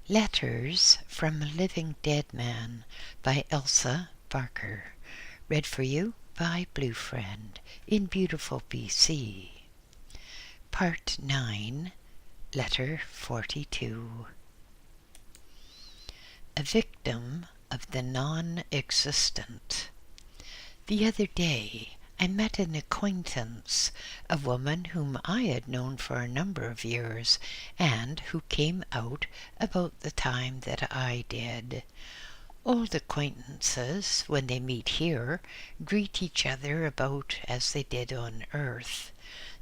Letters from a Living Dead Man by Elsa Barker. Read for you by BlueFriend in beautiful BC. Part 9, Letter 42. A victim of the non-existent. The other day I met an acquaintance, a woman whom I had known for a number of years, and who came out about the time that I did. Old acquaintances, when they meet here, greet each other about as they did on earth,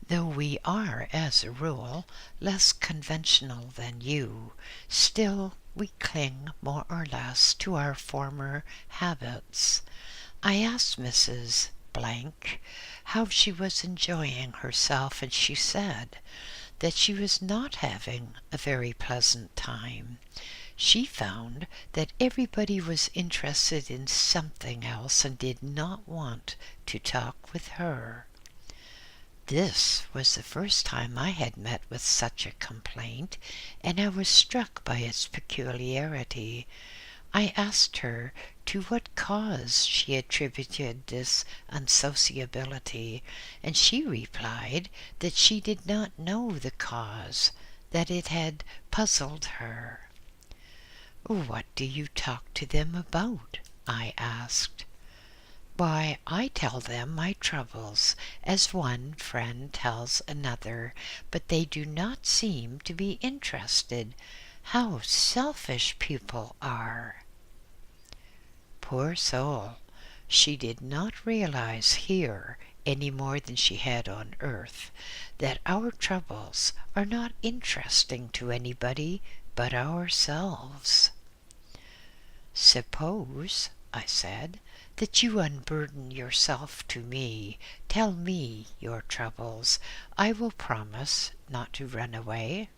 though we are, as a rule, less conventional than you. Still, we cling more or less to our former habits. I asked Mrs. how she was enjoying herself, and she said that she was not having a very pleasant time. She found that everybody was interested in something else and did not want to talk with her. This was the first time I had met with such a complaint, and I was struck by its peculiarity. I asked her to what cause she attributed this unsociability, and she replied that she did not know the cause, that it had puzzled her. "What do you talk to them about?" I asked. "Why, I tell them my troubles, as one friend tells another, but they do not seem to be interested. How selfish people are!" Poor soul, she did not realize here, any more than she had on earth, that our troubles are not interesting to anybody but ourselves. "Suppose," I said, "that you unburden yourself to me. Tell me your troubles. I will promise not to run away."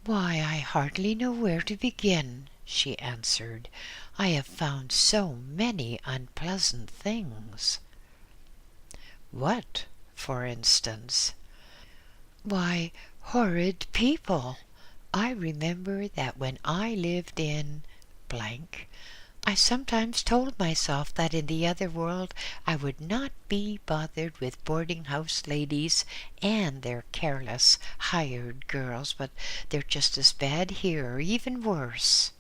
"Why, I hardly know where to begin," she answered. "I have found so many unpleasant things." "What, for instance?" "Why, horrid people. I remember that when I lived in I sometimes told myself that in the other world I would not be bothered with boarding-house ladies and their careless hired girls, but they're just as bad here, or even worse."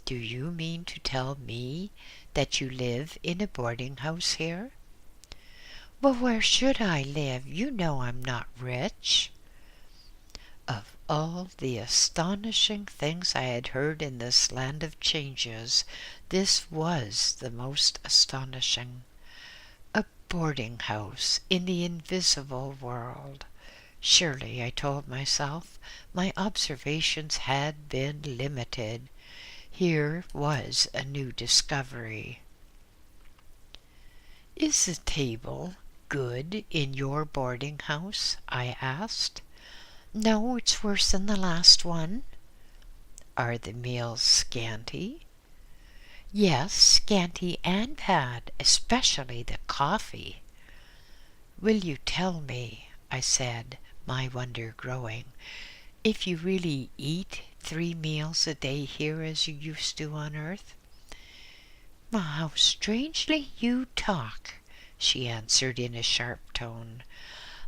"Do you mean to tell me that you live in a boarding-house here?" "Well, where should I live? You know I'm not rich." Of all the astonishing things I had heard in this land of changes, this was the most astonishing. A boarding-house in the invisible world. Surely, I told myself, my observations had been limited. Here was a new discovery. "Is the table good in your boarding-house?" I asked. "No, it's worse than the last one." "Are the meals scanty?" "Yes, scanty and bad, especially the coffee." "Will you tell me," I said, my wonder growing, "if you really eat 3 meals a day here as you used to on earth?" "How strangely you talk," she answered in a sharp tone.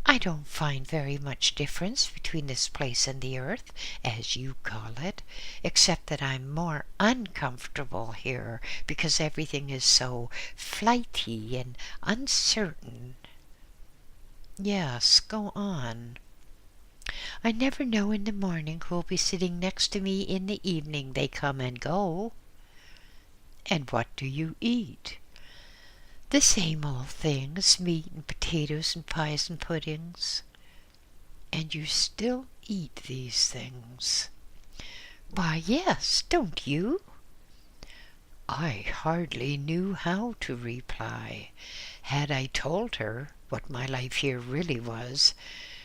"I don't find very much difference between this place and the earth, as you call it, except that I'm more uncomfortable here because everything is so flighty and uncertain." "Yes, go on." "I never know in the morning who'll be sitting next to me in the evening. They come and go." "And what do you eat?" "The same old things, meat and potatoes and pies and puddings." "And you still eat these things?" "Why, yes, don't you?" I hardly knew how to reply. Had I told her what my life here really was,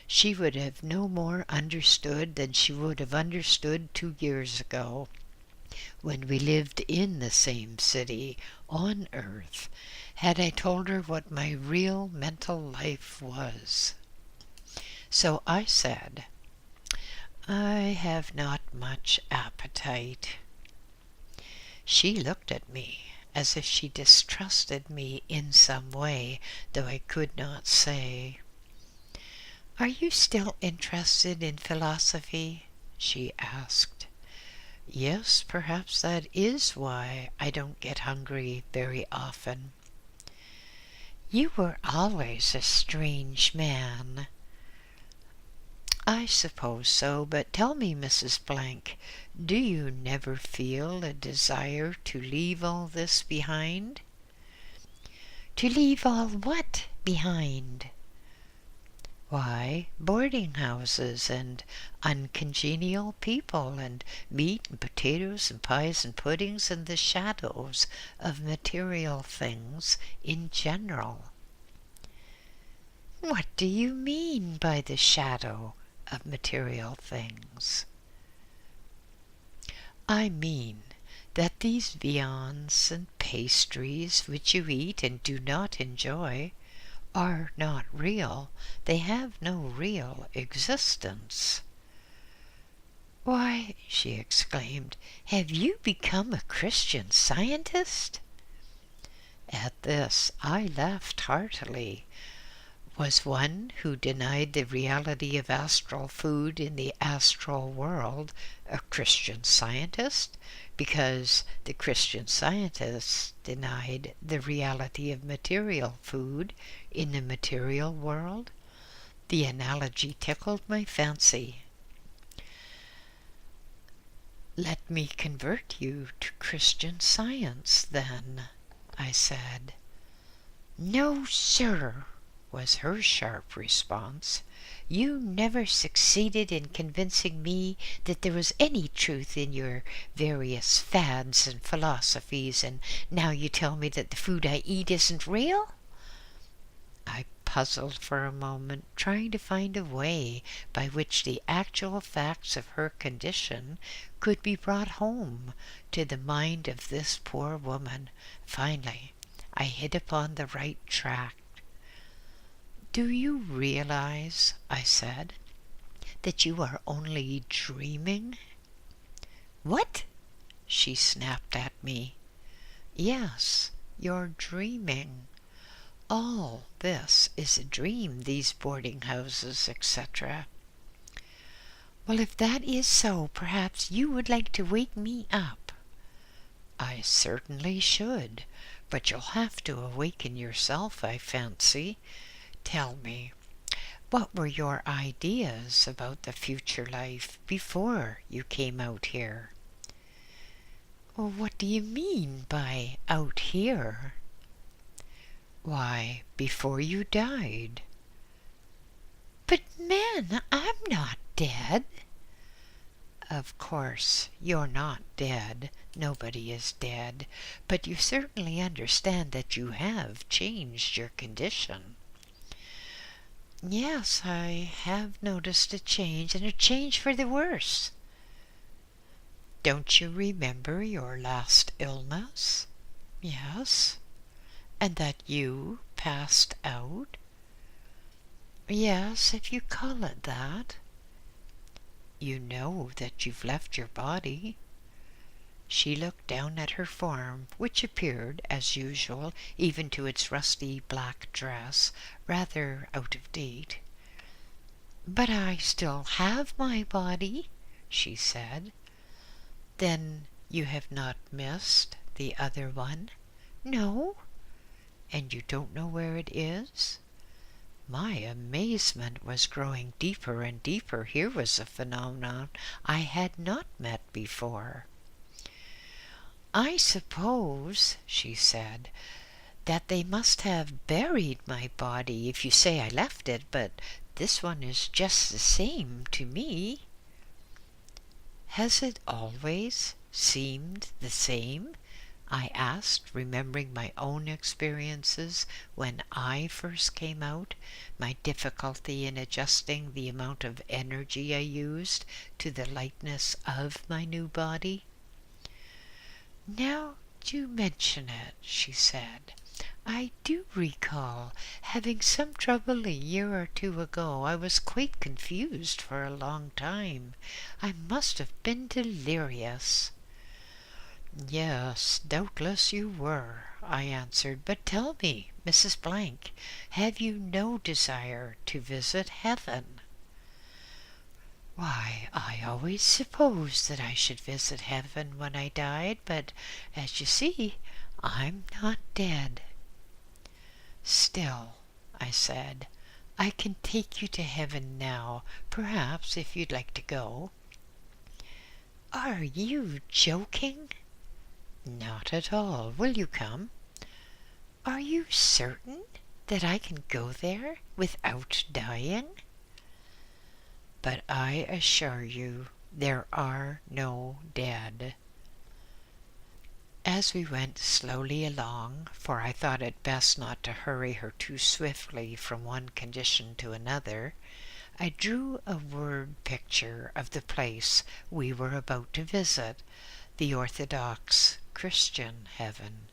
she would have no more understood than she would have understood 2 years ago, when we lived in the same city on earth, had I told her what my real mental life was. So I said, I have not much appetite. She looked at me as if she distrusted me in some way, though I could not say. "Are you still interested in philosophy?" she asked. "Yes, perhaps that is why I don't get hungry very often." "You were always a strange man." "I suppose so, but tell me, Mrs. Blank, do you never feel a desire to leave all this behind?" "To leave all what behind?" "Why, boarding houses and uncongenial people and meat and potatoes and pies and puddings and the shadows of material things in general." "What do you mean by the shadow of material things?" "I mean that these viands and pastries which you eat and do not enjoy are not real. They have no real existence." "Why," she exclaimed, "have you become a Christian Scientist?" At this I laughed heartily. Was one who denied the reality of astral food in the astral world a Christian Scientist because the Christian Scientists denied the reality of material food in the material world? The analogy tickled my fancy. "Let me convert you to Christian Science, then," I said. "No, sir," was her sharp response. "You never succeeded in convincing me that there was any truth in your various fads and philosophies, and now you tell me that the food I eat isn't real?" I puzzled for a moment, trying to find a way by which the actual facts of her condition could be brought home to the mind of this poor woman. Finally, I hit upon the right track. "Do you realize," I said, "that you are only dreaming?" "What?" she snapped at me. "Yes, you're dreaming. All this is a dream, these boarding houses, etc." "Well, if that is so, perhaps you would like to wake me up." "I certainly should, but you'll have to awaken yourself, I fancy. Tell me, what were your ideas about the future life before you came out here?" "What do you mean by out here?" "Why, before you died." "But, man, I'm not dead." "Of course, you're not dead. Nobody is dead. But you certainly understand that you have changed your condition." "Yes, I have noticed a change, and a change for the worse." "Don't you remember your last illness?" "Yes." "And that you passed out?" "Yes, if you call it that." "You know that you've left your body?" She looked down at her form, which appeared, as usual, even to its rusty black dress, rather out of date. "But I still have my body," she said. "Then you have not missed the other one?" "No." "And you don't know where it is?" My amazement was growing deeper and deeper. Here was a phenomenon I had not met before. "I suppose," she said, "that they must have buried my body if you say I left it, but this one is just the same to me." "Has it always seemed the same?" I asked, remembering my own experiences when I first came out, my difficulty in adjusting the amount of energy I used to the lightness of my new body. "Now you mention it," she said, I do recall having some trouble a year or two ago. I was quite confused for a long time. I must have been delirious." "Yes, doubtless you were," I answered. "But tell me, Mrs. Blank, have you no desire to visit heaven?" "Why, I always supposed that I should visit heaven when I died, but as you see, I'm not dead." "Still," I said, "I can take you to heaven now, perhaps, if you'd like to go." "Are you joking?" "Not at all. Will you come?" "Are you certain that I can go there without dying?" "But I assure you there are no dead." As we went slowly along, for I thought it best not to hurry her too swiftly from one condition to another, I drew a word picture of the place we were about to visit, the Orthodox Christian heaven.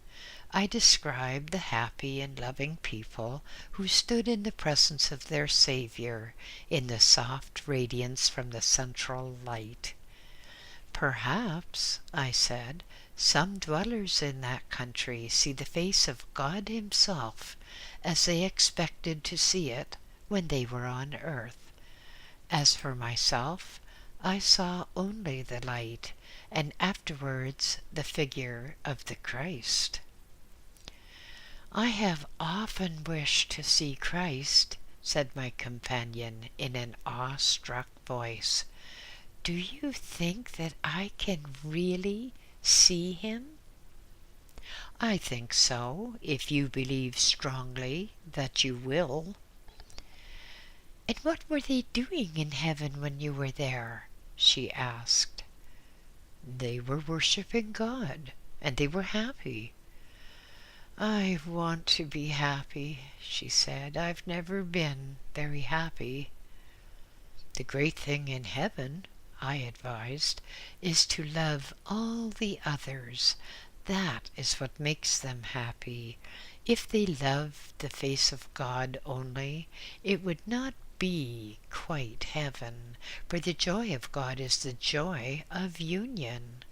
I described the happy and loving people who stood in the presence of their Saviour in the soft radiance from the central light. "Perhaps," I said, "some dwellers in that country see the face of God Himself as they expected to see it when they were on earth. As for myself, I saw only the light, and afterwards the figure of the Christ." "I have often wished to see Christ," said my companion in an awe-struck voice. "Do you think that I can really see Him?" "I think so, if you believe strongly that you will." "And what were they doing in heaven when you were there?" she asked. "They were worshipping God, and they were happy." "I want to be happy," she said. "I've never been very happy." "The great thing in heaven," I advised, "is to love all the others. That is what makes them happy. If they loved the face of God only, it would not be quite heaven, for the joy of God is the joy of union."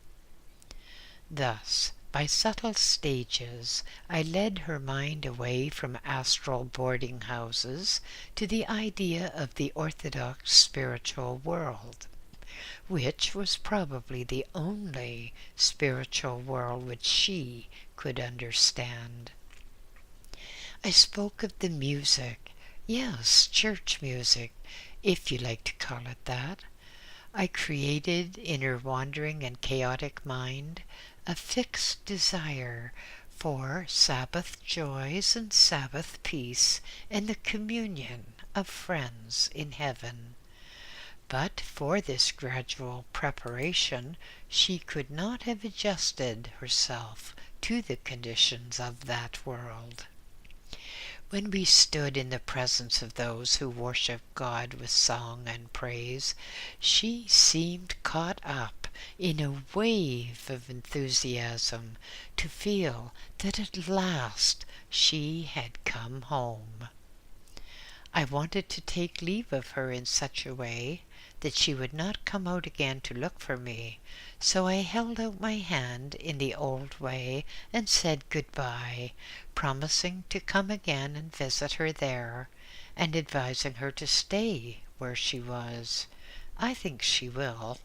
Thus, by subtle stages, I led her mind away from astral boarding houses to the idea of the orthodox spiritual world, which was probably the only spiritual world which she could understand. I spoke of the music, yes, church music, if you like to call it that. I created in her wandering and chaotic mind a fixed desire for Sabbath joys and Sabbath peace and the communion of friends in heaven. But for this gradual preparation she could not have adjusted herself to the conditions of that world. When we stood in the presence of those who worship God with song and praise, she seemed caught up in a wave of enthusiasm to feel that at last she had come home. I wanted to take leave of her in such a way that she would not come out again to look for me, so I held out my hand in the old way and said good-bye, promising to come again and visit her there, and advising her to stay where she was. I think she will.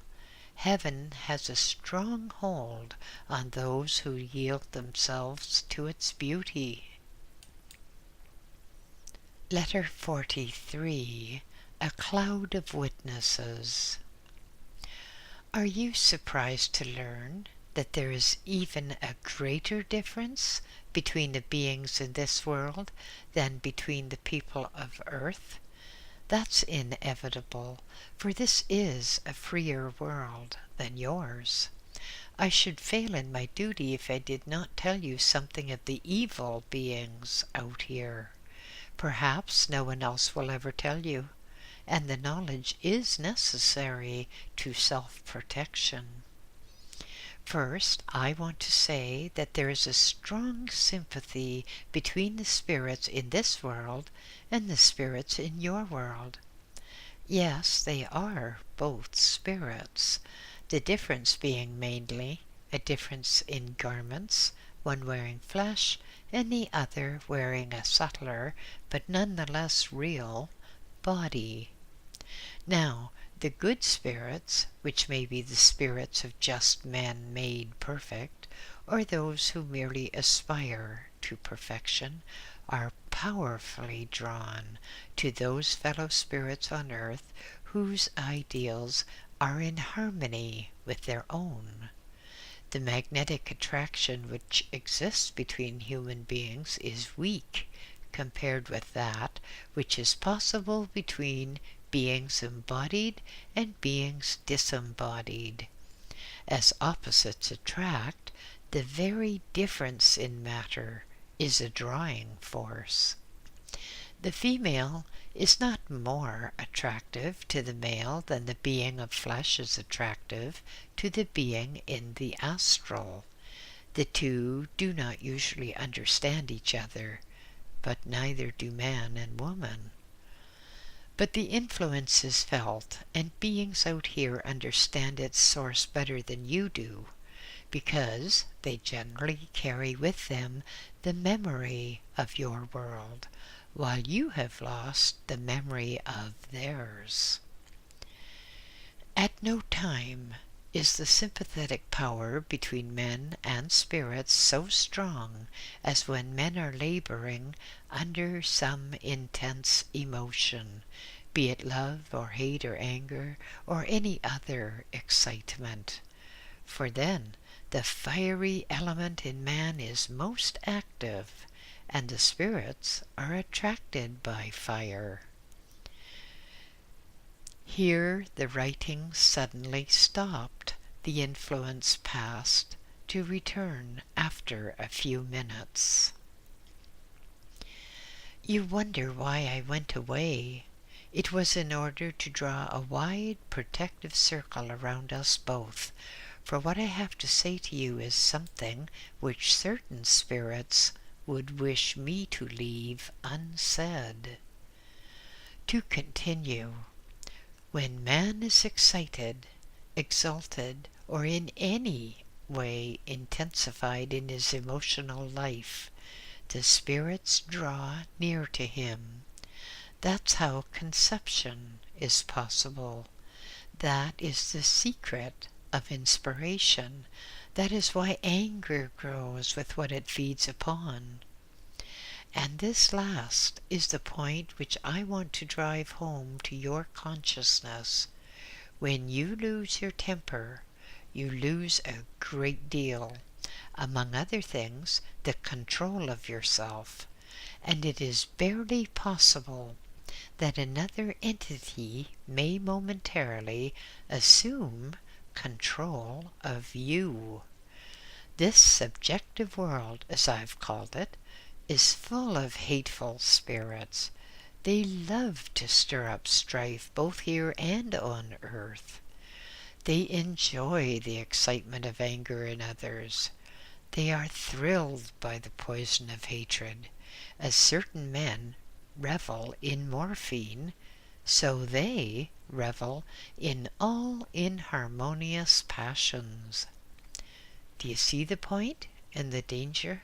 Heaven has a strong hold on those who yield themselves to its beauty. Letter 43. A Cloud of Witnesses. Are you surprised to learn that there is even a greater difference between the beings in this world than between the people of earth? That's inevitable, for this is a freer world than yours. I should fail in my duty if I did not tell you something of the evil beings out here. Perhaps no one else will ever tell you, and the knowledge is necessary to self-protection. First, I want to say that there is a strong sympathy between the spirits in this world and the spirits in your world. Yes, they are both spirits, the difference being mainly a difference in garments, one wearing flesh and the other wearing a subtler, but nonetheless real, body. Now, the good spirits, which may be the spirits of just men made perfect, or those who merely aspire to perfection, are powerfully drawn to those fellow spirits on earth whose ideals are in harmony with their own. The magnetic attraction which exists between human beings is weak compared with that which is possible between beings embodied and beings disembodied. As opposites attract, the very difference in matter is a drawing force. The female is not more attractive to the male than the being of flesh is attractive to the being in the astral. The two do not usually understand each other, but neither do man and woman. But the influence is felt, and beings out here understand its source better than you do, because they generally carry with them the memory of your world, while you have lost the memory of theirs. At no time is the sympathetic power between men and spirits so strong as when men are laboring under some intense emotion, be it love or hate or anger or any other excitement. For then the fiery element in man is most active, and the spirits are attracted by fire. Here the writing suddenly stopped. The influence passed, to return after a few minutes. You wonder why I went away. It was in order to draw a wide protective circle around us both, for what I have to say to you is something which certain spirits would wish me to leave unsaid. To continue, when man is excited, exalted, or in any way intensified in his emotional life, the spirits draw near to him. That's how conception is possible. That is the secret of inspiration. That is why anger grows with what it feeds upon. And this last is the point which I want to drive home to your consciousness. When you lose your temper, you lose a great deal, among other things, the control of yourself, and it is barely possible that another entity may momentarily assume control of you. This subjective world, as I've called it, is full of hateful spirits. They love to stir up strife both here and on earth. They enjoy the excitement of anger in others. They are thrilled by the poison of hatred. As certain men revel in morphine, so they revel in all inharmonious passions. Do you see the point and the danger?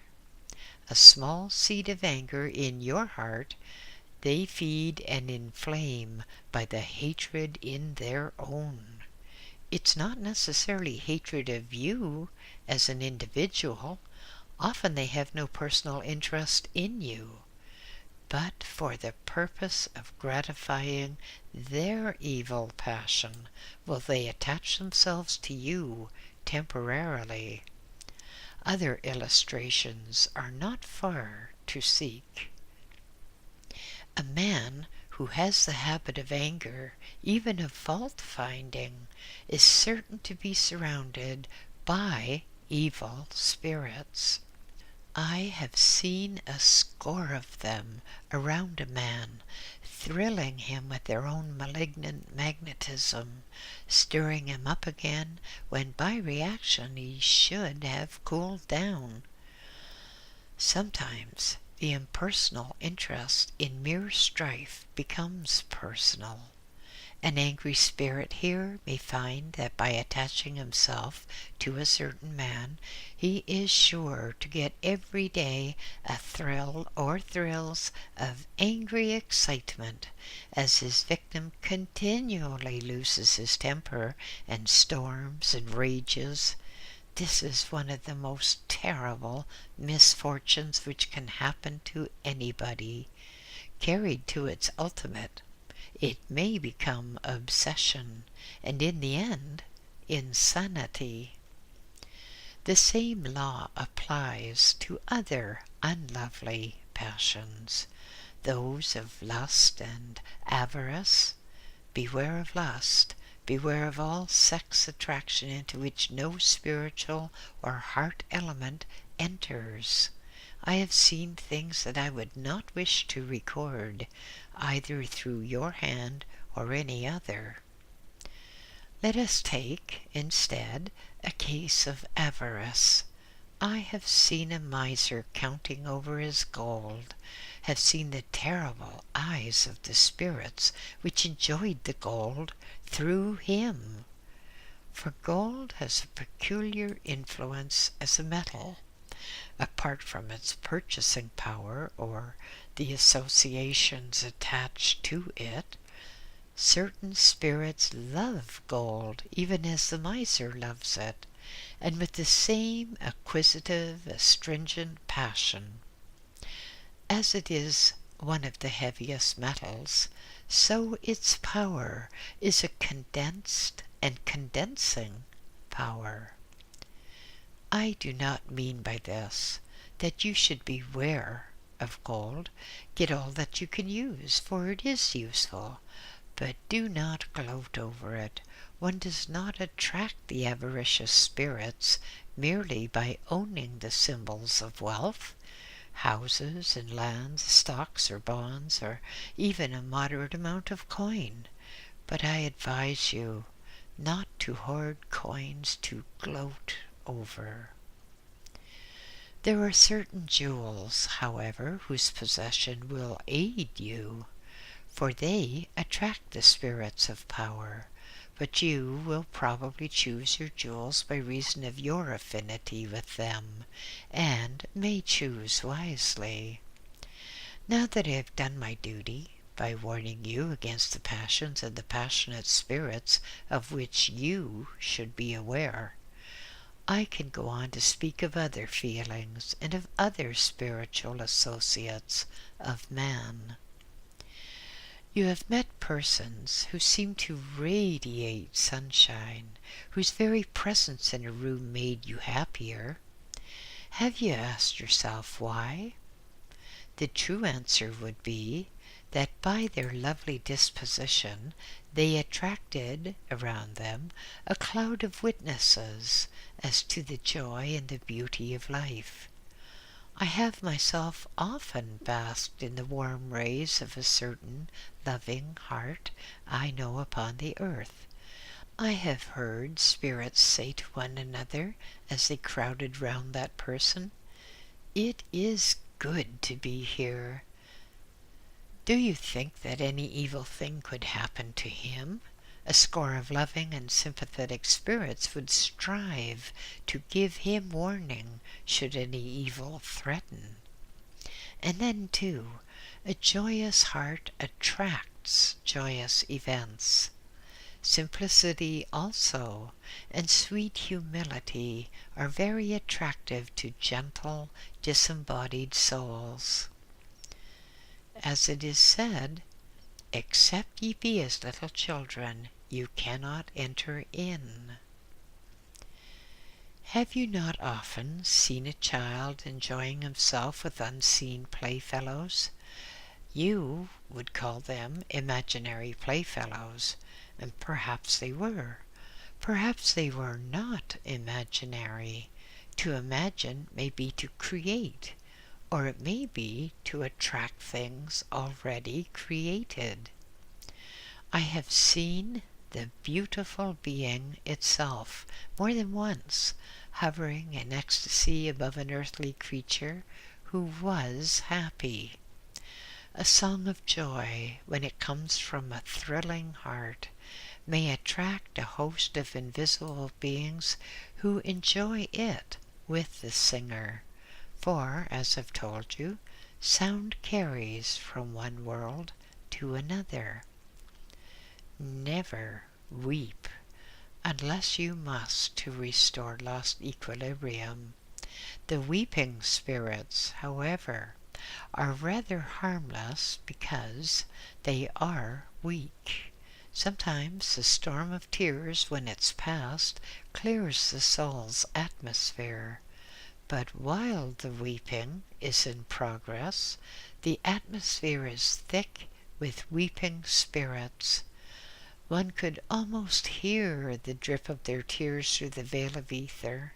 A small seed of anger in your heart they feed and inflame by the hatred in their own. It's not necessarily hatred of you as an individual. Often they have no personal interest in you, but for the purpose of gratifying their evil passion will they attach themselves to you temporarily. Other illustrations are not far to seek. A man who has the habit of anger, even of fault-finding, is certain to be surrounded by evil spirits. I have seen a score of them around a man, thrilling him with their own malignant magnetism, stirring him up again when by reaction he should have cooled down. Sometimes the impersonal interest in mere strife becomes personal. An angry spirit here may find that by attaching himself to a certain man, he is sure to get every day a thrill or thrills of angry excitement as his victim continually loses his temper and storms and rages. This is one of the most terrible misfortunes which can happen to anybody. Carried to its ultimate, it may become obsession, and in the end, insanity. The same law applies to other unlovely passions, those of lust and avarice. Beware of lust. Beware of all sex attraction into which no spiritual or heart element enters. I have seen things that I would not wish to record, either through your hand or any other. Let us take, instead, a case of avarice. I have seen a miser counting over his gold, have seen the terrible eyes of the spirits which enjoyed the gold through him. For gold has a peculiar influence as a metal. Apart from its purchasing power or the associations attached to it, certain spirits love gold even as the miser loves it, and with the same acquisitive, astringent passion. As it is one of the heaviest metals, so its power is a condensed and condensing power. I do not mean by this that you should beware of gold. Get all that you can use, for it is useful, but do not gloat over it. One does not attract the avaricious spirits merely by owning the symbols of wealth, houses and lands, stocks or bonds, or even a moderate amount of coin. But I advise you not to hoard coins to gloat over. There are certain jewels, however, whose possession will aid you, for they attract the spirits of power, but you will probably choose your jewels by reason of your affinity with them, and may choose wisely. Now that I have done my duty by warning you against the passions and the passionate spirits of which you should be aware, I can go on to speak of other feelings and of other spiritual associates of man. You have met persons who seem to radiate sunshine, whose very presence in a room made you happier. Have you asked yourself why? The true answer would be that by their lovely disposition they attracted around them a cloud of witnesses as to the joy and the beauty of life. I have myself often basked in the warm rays of a certain loving heart I know upon the earth. I have heard spirits say to one another as they crowded round that person, "It is good to be here. Do you think that any evil thing could happen to him? A score of loving and sympathetic spirits would strive to give him warning should any evil threaten." And then, too, a joyous heart attracts joyous events. Simplicity also and sweet humility are very attractive to gentle, disembodied souls. As it is said, "Except ye be as little children, you cannot enter in." Have you not often seen a child enjoying himself with unseen playfellows? You would call them imaginary playfellows, and perhaps they were. Perhaps they were not imaginary. To imagine may be to create, or it may be to attract things already created. I have seen the beautiful being itself more than once, hovering in ecstasy above an earthly creature who was happy. A song of joy, when it comes from a thrilling heart, may attract a host of invisible beings who enjoy it with the singer. For, as I've told you, sound carries from one world to another. Never weep unless you must to restore lost equilibrium. The weeping spirits, however, are rather harmless because they are weak. Sometimes the storm of tears, when it's past, clears the soul's atmosphere. But while the weeping is in progress, the atmosphere is thick with weeping spirits. One could almost hear the drip of their tears through the veil of ether.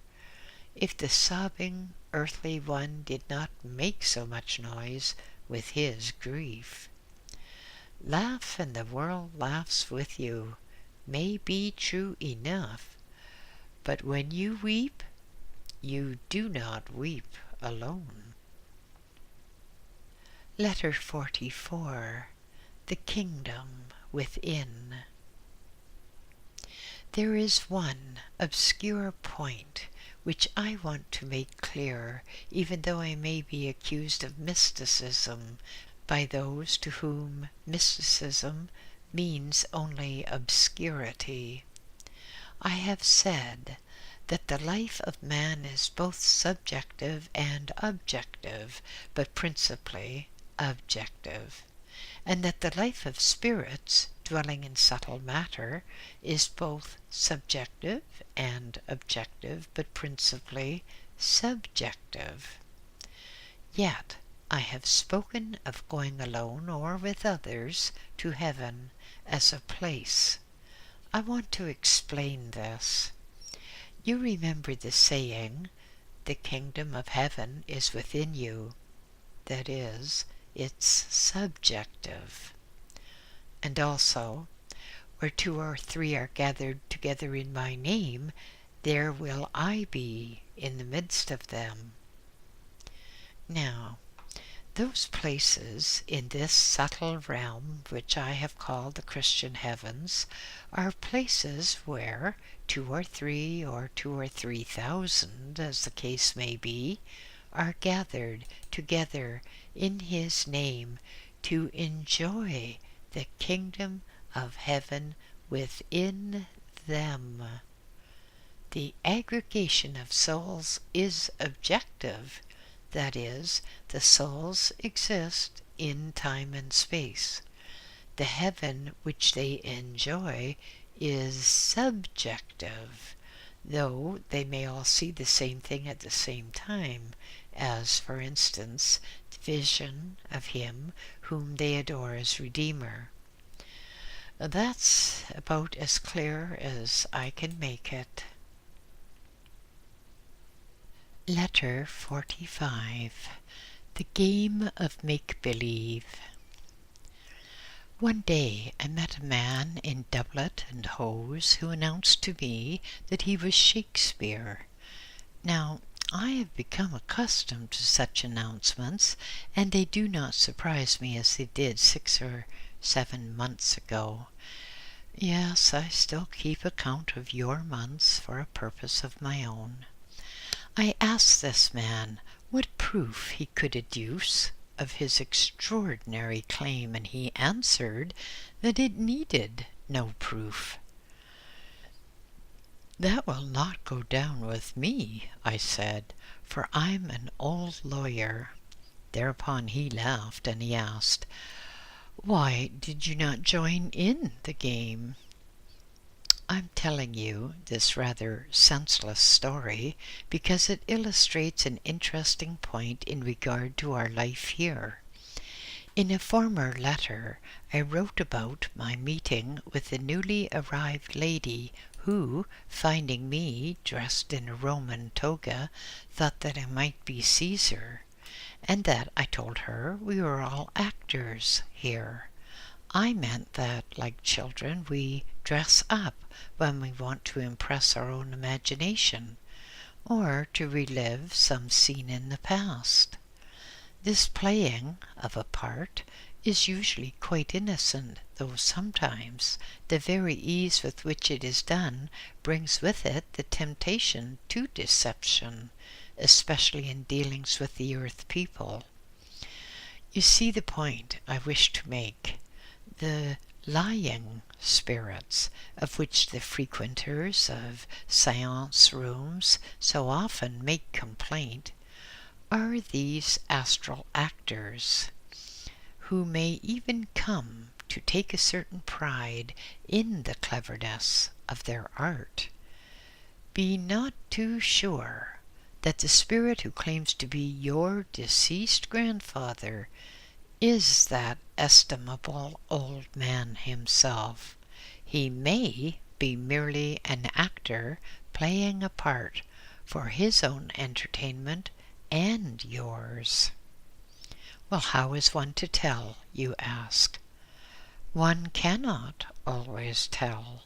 If the sobbing earthly one did not make so much noise with his grief. Laugh and the world laughs with you may be true enough, but when you weep, you do not weep alone. Letter 44. The Kingdom Within. There is one obscure point which I want to make clear, even though I may be accused of mysticism by those to whom mysticism means only obscurity. I have said that the life of man is both subjective and objective, but principally objective, and that the life of spirits dwelling in subtle matter is both subjective and objective, but principally subjective. Yet I have spoken of going alone or with others to heaven as a place. I want to explain this. You remember the saying, the kingdom of heaven is within you. That is, it's subjective. And also, where 2 or 3 are gathered together in my name, there will I be in the midst of them. Now, those places in this subtle realm which I have called the Christian heavens are places where 2 or 3 or 2 or 3,000, as the case may be, are gathered together in His name to enjoy the kingdom of heaven within them. The aggregation of souls is objective. That is, the souls exist in time and space. The heaven which they enjoy is subjective, though they may all see the same thing at the same time, as, for instance, vision of Him whom they adore as Redeemer. That's about as clear as I can make it. Letter 45. The Game of Make-Believe. One day I met a man in doublet and hose who announced to me that he was Shakespeare. Now, I have become accustomed to such announcements, and they do not surprise me as they did 6 or 7 months ago. Yes, I still keep account of your months for a purpose of my own. I asked this man what proof he could adduce of his extraordinary claim, and he answered that it needed no proof. "That will not go down with me," I said, "for I'm an old lawyer." Thereupon he laughed, and he asked, "Why did you not join in the game?" I'm telling you this rather senseless story because it illustrates an interesting point in regard to our life here. In a former letter, I wrote about my meeting with the newly arrived lady who, finding me dressed in a Roman toga, thought that I might be Caesar. and that I told her we were all actors here. I meant that, like children, we dress up when we want to impress our own imagination, or to relive some scene in the past. This playing of a part is usually quite innocent, though sometimes the very ease with which it is done brings with it the temptation to deception, especially in dealings with the earth people. You see the point I wish to make. The lying spirits, of which the frequenters of seance rooms so often make complaint, are these astral actors, who may even come to take a certain pride in the cleverness of their art. Be not too sure that the spirit who claims to be your deceased grandfather is that estimable old man himself. He may be merely an actor playing a part for his own entertainment and yours. Well, how is one to tell, you ask? One cannot always tell.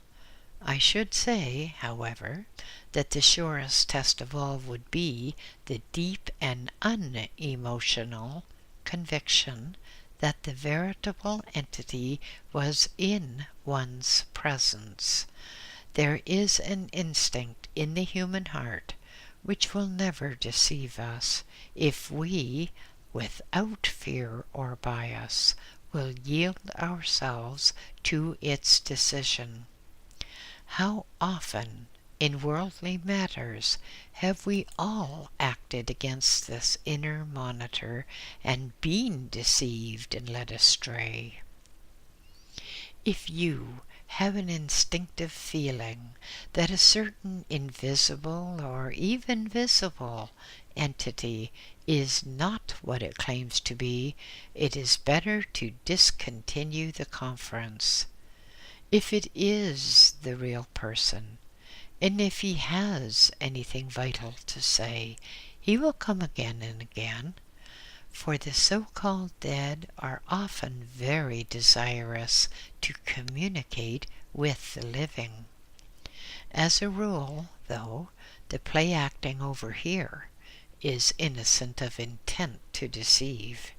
I should say, however, that the surest test of all would be the deep and unemotional conviction that the veritable entity was in one's presence. There is an instinct in the human heart which will never deceive us if we, without fear or bias, will yield ourselves to its decision. How often in worldly matters have we all acted against this inner monitor and been deceived and led astray? If you have an instinctive feeling that a certain invisible or even visible entity is not what it claims to be, it is better to discontinue the conference. If it is the real person, and if he has anything vital to say, he will come again and again, for the so-called dead are often very desirous to communicate with the living. As a rule, though, the play acting over here is innocent of intent to deceive.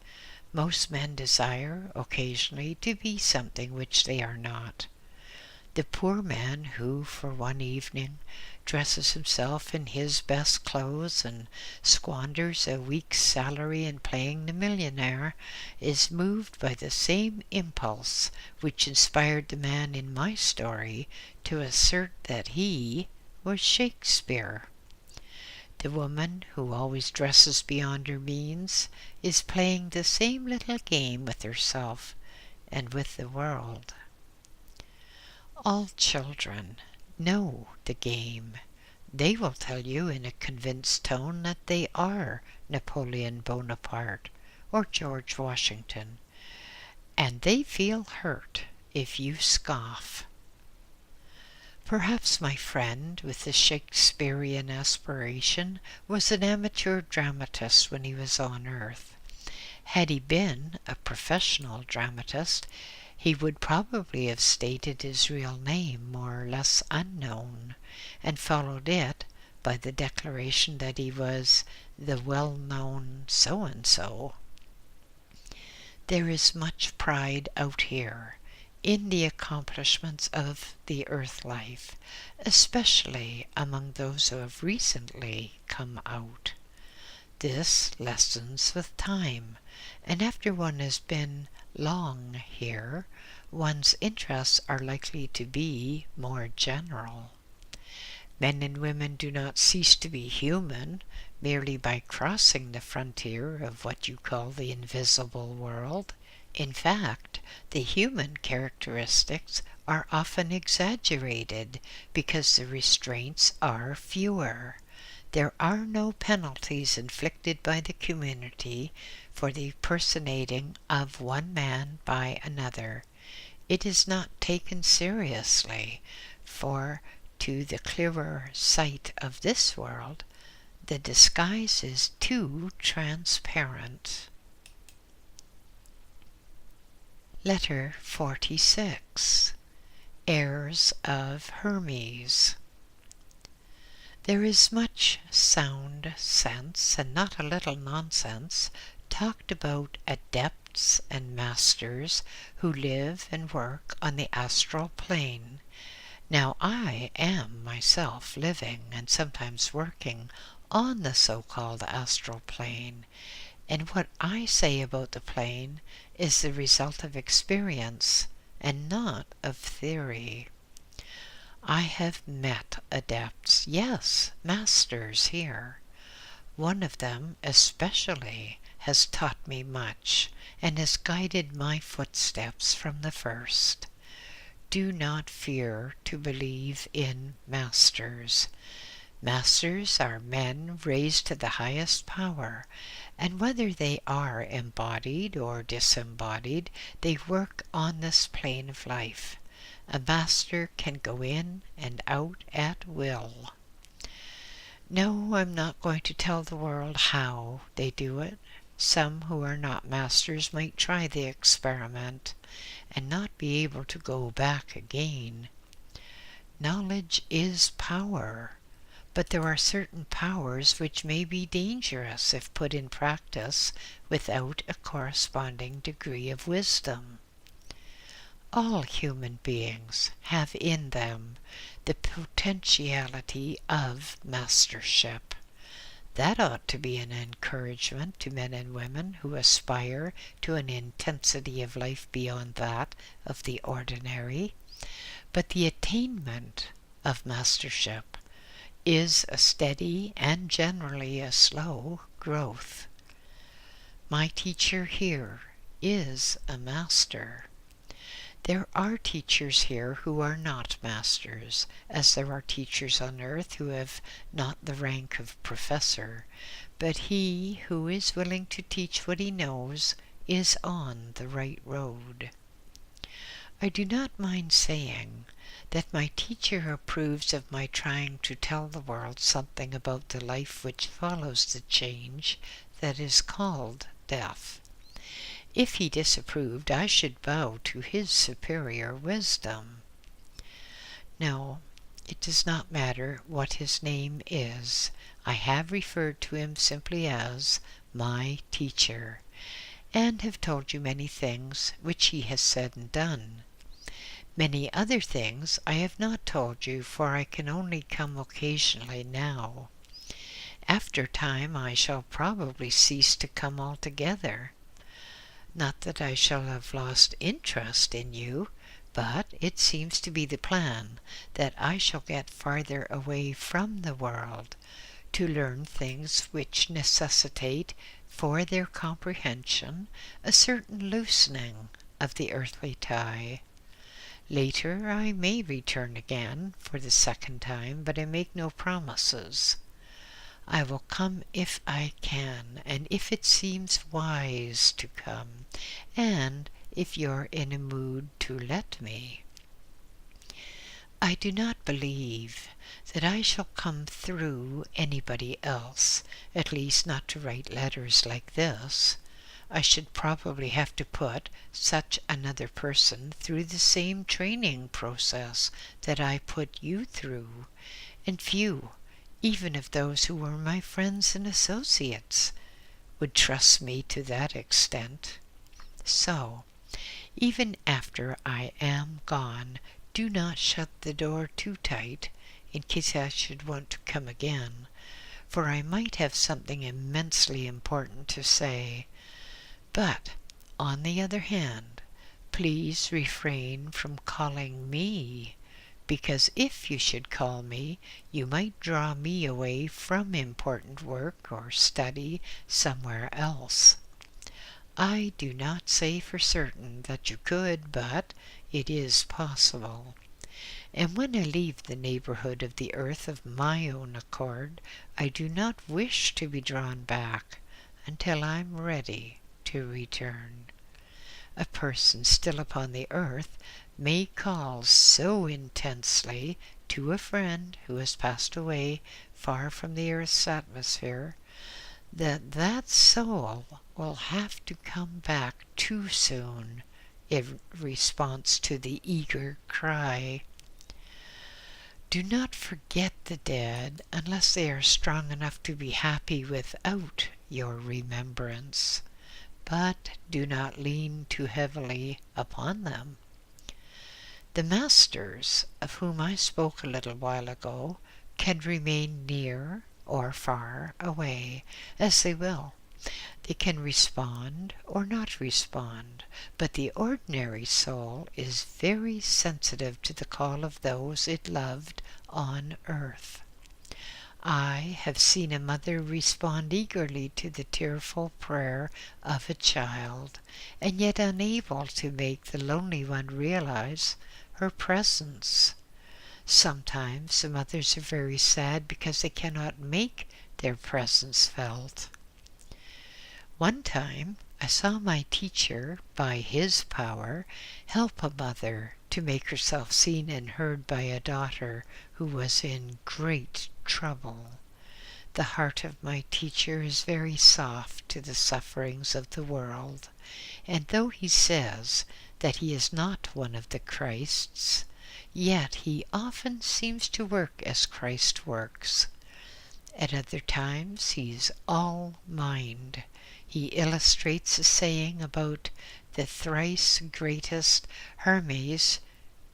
Most men desire occasionally to be something which they are not. The poor man who, for one evening, dresses himself in his best clothes and squanders a week's salary in playing the millionaire is moved by the same impulse which inspired the man in my story to assert that he was Shakespeare. The woman who always dresses beyond her means is playing the same little game with herself and with the world. All children know the game. They will tell you in a convinced tone that they are Napoleon Bonaparte or George Washington, and they feel hurt if you scoff. Perhaps my friend with the Shakespearean aspiration was an amateur dramatist when he was on earth. Had he been a professional dramatist, he would probably have stated his real name more or less unknown, and followed it by the declaration that he was the well-known so-and-so. There is much pride out here in the accomplishments of the earth life, especially among those who have recently come out. This lessens with time, and after one has been long here, one's interests are likely to be more general. Men and women do not cease to be human merely by crossing the frontier of what you call the invisible world. In fact, the human characteristics are often exaggerated because the restraints are fewer. There are no penalties inflicted by the community for the personating of one man by another. It is not taken seriously, for to the clearer sight of this world, the disguise is too transparent. Letter 46. Heirs of Hermes. There is much sound sense, and not a little nonsense, talked about adepts and masters who live and work on the astral plane. Now I am myself living and sometimes working on the so-called astral plane, and what I say about the plane is the result of experience and not of theory. I have met adepts, yes, masters here. One of them especially has taught me much and has guided my footsteps from the first. Do not fear to believe in masters. Masters are men raised to the highest power, and whether they are embodied or disembodied, they work on this plane of life. A master can go in and out at will. No, I'm not going to tell the world how they do it. Some who are not masters might try the experiment and not be able to go back again. Knowledge is power, but there are certain powers which may be dangerous if put in practice without a corresponding degree of wisdom. All human beings have in them the potentiality of mastership. That ought to be an encouragement to men and women who aspire to an intensity of life beyond that of the ordinary. But the attainment of mastership is a steady and generally a slow growth. My teacher here is a master. There are teachers here who are not masters, as there are teachers on earth who have not the rank of professor, but he who is willing to teach what he knows is on the right road. I do not mind saying that my teacher approves of my trying to tell the world something about the life which follows the change that is called death. If he disapproved, I should bow to his superior wisdom. No, it does not matter what his name is. I have referred to him simply as my teacher, and have told you many things which he has said and done. Many other things I have not told you, for I can only come occasionally now. After time I shall probably cease to come altogether. Not that I shall have lost interest in you, but it seems to be the plan that I shall get farther away from the world, to learn things which necessitate for their comprehension a certain loosening of the earthly tie. Later I may return again for the second time, but I make no promises. I will come if I can, and if it seems wise to come, and if you're in a mood to let me. I do not believe that I shall come through anybody else, at least not to write letters like this. I should probably have to put such another person through the same training process that I put you through, and few, even of those who were my friends and associates, would trust me to that extent. So, even after I am gone, do not shut the door too tight, in case I should want to come again, for I might have something immensely important to say. But, on the other hand, please refrain from calling me, because if you should call me, you might draw me away from important work or study somewhere else. I do not say for certain that you could, but it is possible. And when I leave the neighborhood of the earth of my own accord, I do not wish to be drawn back until I'm ready to return. a person still upon the earth may call so intensely to a friend who has passed away far from the earth's atmosphere that that soul will have to come back too soon in response to the eager cry. Do not forget the dead unless they are strong enough to be happy without your remembrance, but do not lean too heavily upon them. The masters of whom I spoke a little while ago can remain near or far away, as they will. They can respond or not respond, but the ordinary soul is very sensitive to the call of those it loved on earth. I have seen a mother respond eagerly to the tearful prayer of a child, and yet unable to make the lonely one realize her presence. Sometimes the mothers are very sad because they cannot make their presence felt. One time I saw my teacher, by his power, help a mother to make herself seen and heard by a daughter who was in great trouble. The heart of my teacher is very soft to the sufferings of the world, and though he says that he is not one of the Christs, yet he often seems to work as Christ works. At other times he is all mind. He illustrates a saying about the thrice greatest Hermes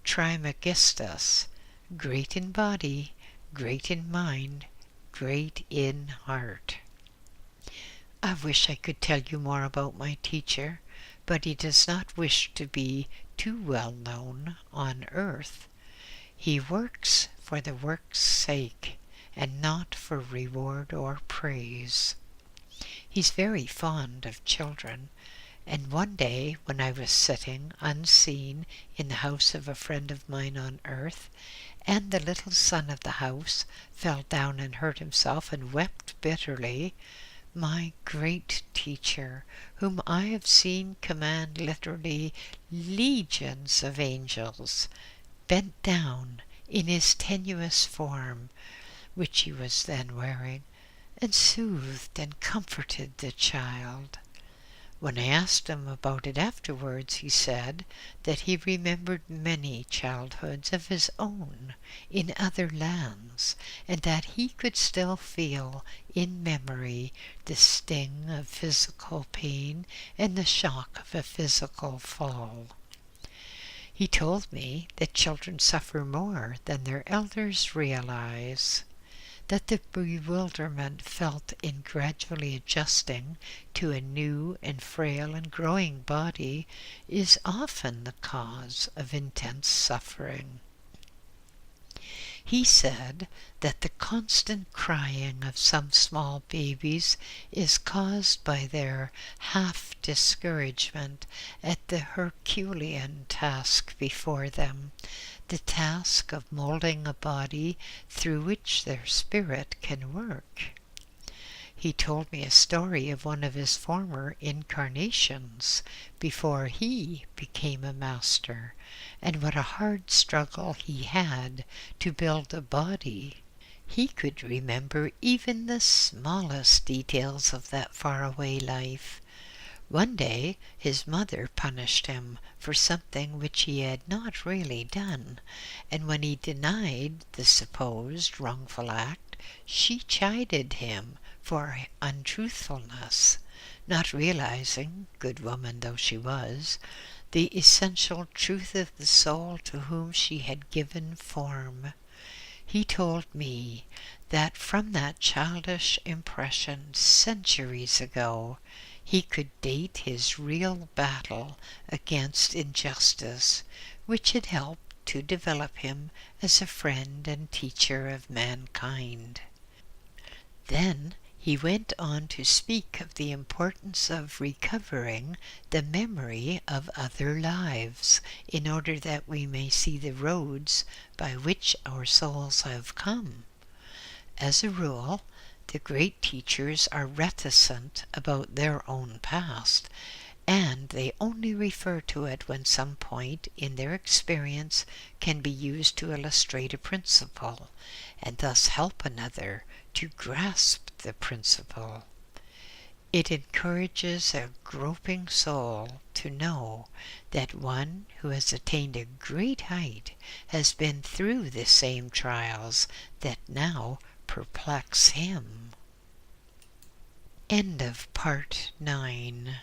Trismegistus, great in body, great in mind, great in heart. I wish I could tell you more about my teacher, but he does not wish to be too well known on earth. He works for the work's sake, and not for reward or praise. He's very fond of children, and one day when I was sitting unseen in the house of a friend of mine on earth, and the little son of the house fell down and hurt himself and wept bitterly, my great teacher, whom I have seen command literally legions of angels, bent down in his tenuous form, which he was then wearing, and soothed and comforted the child. When I asked him about it afterwards, he said that he remembered many childhoods of his own in other lands, and that he could still feel in memory the sting of physical pain and the shock of a physical fall. He told me that children suffer more than their elders realize, that the bewilderment felt in gradually adjusting to a new and frail and growing body is often the cause of intense suffering. He said that the constant crying of some small babies is caused by their half-discouragement at the Herculean task before them, the task of molding a body through which their spirit can work. He told me a story of one of his former incarnations before he became a master, and what a hard struggle he had to build a body. He could remember even the smallest details of that faraway life. One day his mother punished him for something which he had not really done, and when he denied the supposed wrongful act, she chided him for untruthfulness, not realizing, good woman though she was, the essential truth of the soul to whom she had given form. He told me that from that childish impression centuries ago, he could date his real battle against injustice, which had helped to develop him as a friend and teacher of mankind. Then he went on to speak of the importance of recovering the memory of other lives, in order that we may see the roads by which our souls have come. As a rule, the great teachers are reticent about their own past, and they only refer to it when some point in their experience can be used to illustrate a principle, and thus help another to grasp the principle. It encourages a groping soul to know that one who has attained a great height has been through the same trials that now perplex him. End of Part 9.